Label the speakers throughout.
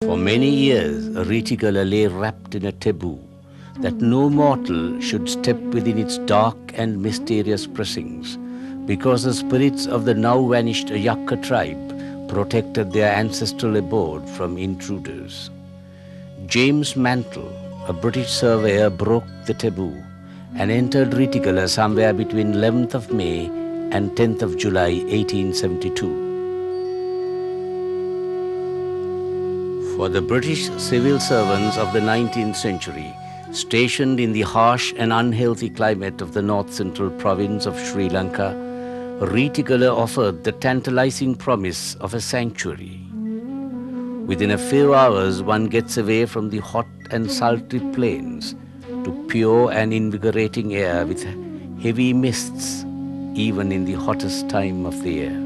Speaker 1: For many years, Reticula lay wrapped in a taboo that no mortal should step within its dark and mysterious precincts, because the spirits of the now vanished Yakka tribe protected their ancestral abode from intruders. James Mantle, a British surveyor, broke the taboo and entered Reticula somewhere between 11th of May and 10th of July 1872. For the British civil servants of the 19th century, stationed in the harsh and unhealthy climate of the north-central province of Sri Lanka, Reticula offered the tantalizing promise of a sanctuary. Within a few hours, one gets away from the hot and sultry plains to pure and invigorating air with heavy mists, even in the hottest time of the year.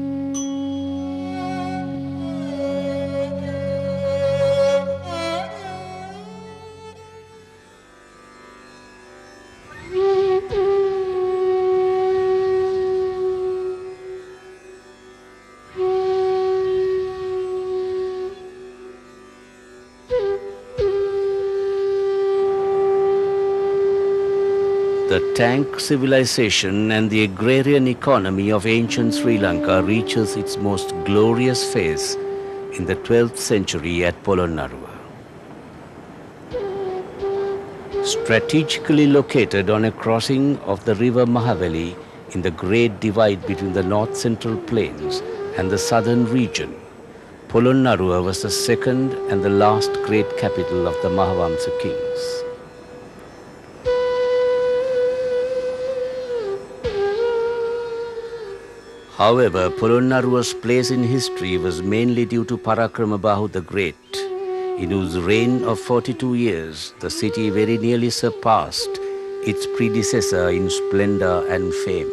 Speaker 1: The tank civilization and the agrarian economy of ancient Sri Lanka reaches its most glorious phase in the 12th century at Polonnaruwa. Strategically located on a crossing of the river Mahaveli in the great divide between the north-central plains and the southern region, Polonnaruwa was the second and the last great capital of the Mahavamsa kings. However, Polonnaruwa's place in history was mainly due to Parakramabahu the Great, in whose reign of 42 years the city very nearly surpassed its predecessor in splendor and fame.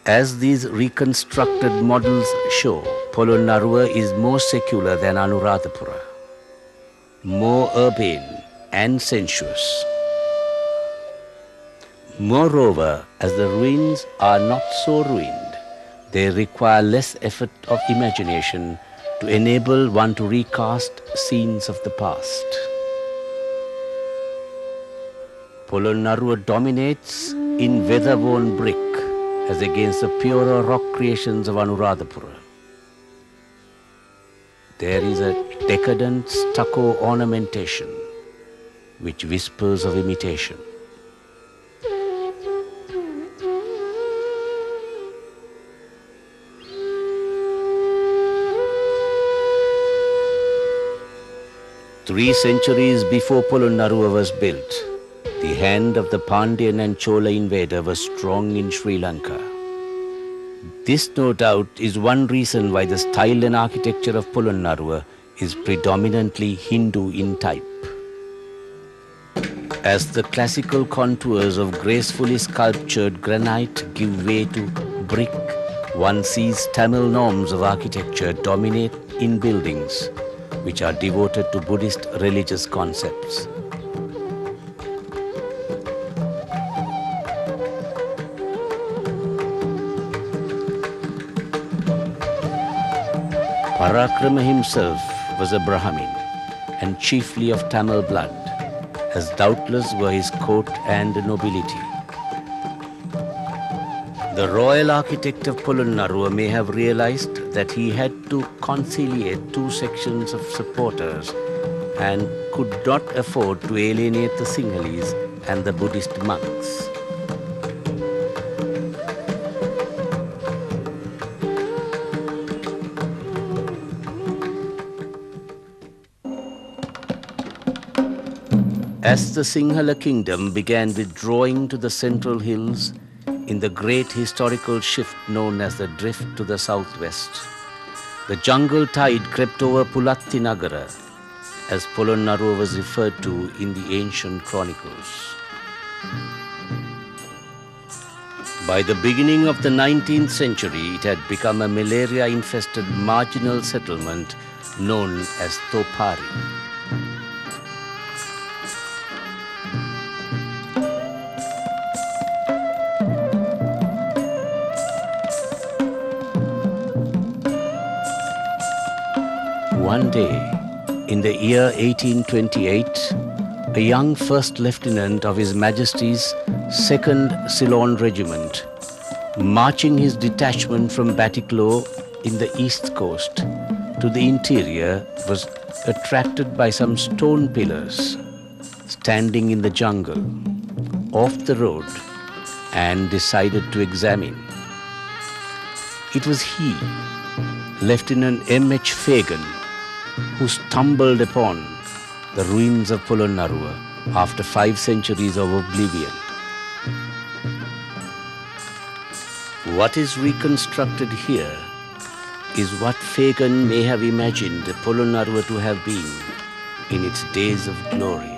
Speaker 1: As these reconstructed models show, Polonnaruwa is more secular than Anuradhapura, more urbane and sensuous. Moreover, as the ruins are not so ruined, they require less effort of imagination to enable one to recast scenes of the past. Polonnaruwa dominates in weather-worn brick as against the purer rock creations of Anuradhapura. There is a decadent stucco ornamentation which whispers of imitation. Three centuries before Polonnaruwa was built, the hand of the Pandyan and Chola invader was strong in Sri Lanka. This, no doubt, is one reason why the style and architecture of Polonnaruwa is predominantly Hindu in type. As the classical contours of gracefully sculptured granite give way to brick, one sees Tamil norms of architecture dominate in buildings which are devoted to Buddhist religious concepts. Parakrama himself was a Brahmin and chiefly of Tamil blood, as doubtless were his court and nobility. The royal architect of Polonnaruwa may have realized that he had to conciliate two sections of supporters and could not afford to alienate the Sinhalese and the Buddhist monks. As the Sinhala kingdom began withdrawing to the central hills, in the great historical shift known as the drift to the southwest, the jungle tide crept over Pulatti Nagara, as Polonnaruwa was referred to in the ancient chronicles. By the beginning of the 19th century, it had become a malaria-infested marginal settlement known as Thopari. One day, in the year 1828, a young first lieutenant of His Majesty's 2nd Ceylon Regiment, marching his detachment from Batticaloa in the east coast to the interior, was attracted by some stone pillars standing in the jungle off the road and decided to examine. It was he, Lieutenant M.H. Fagan, who stumbled upon the ruins of Polonnaruwa after 5 centuries of oblivion. What is reconstructed here is what Fagan may have imagined Polonnaruwa to have been in its days of glory.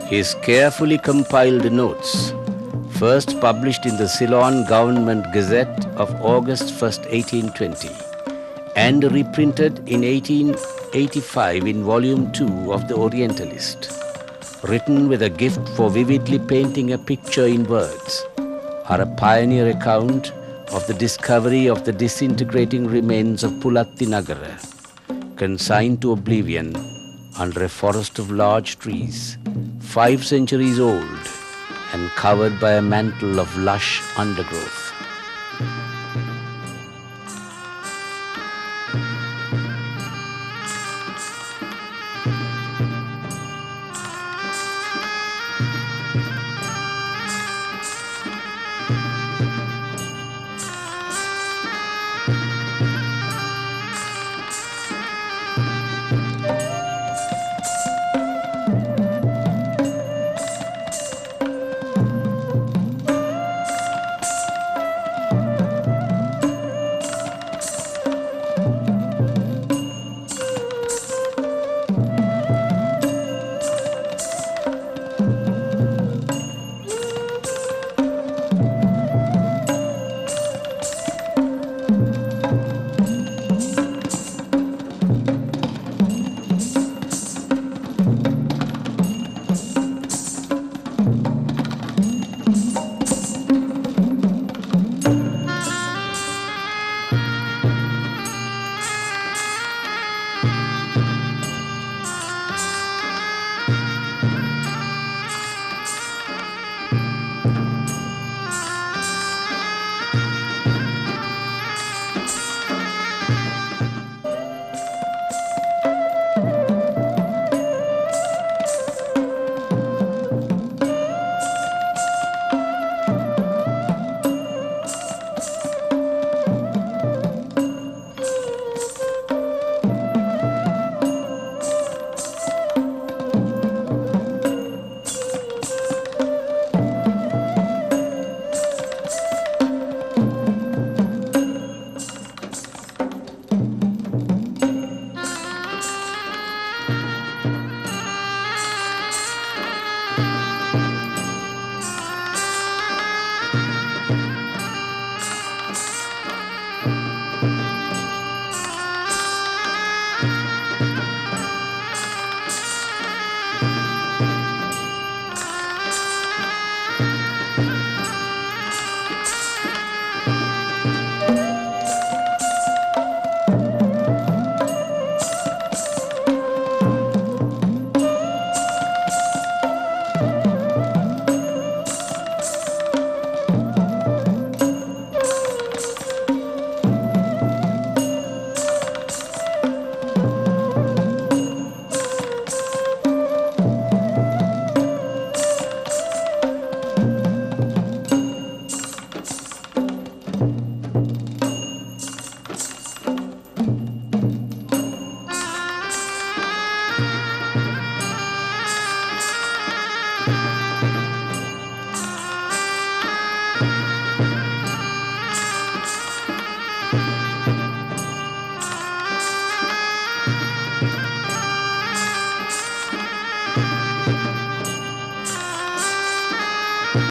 Speaker 1: His carefully compiled notes, first published in the Ceylon Government Gazette of August 1st, 1820, and reprinted in 1885 in Volume 2 of the Orientalist, written with a gift for vividly painting a picture in words, are a pioneer account of the discovery of the disintegrating remains of Pulatti Nagara, consigned to oblivion under a forest of large trees, 5 centuries old and covered by a mantle of lush undergrowth.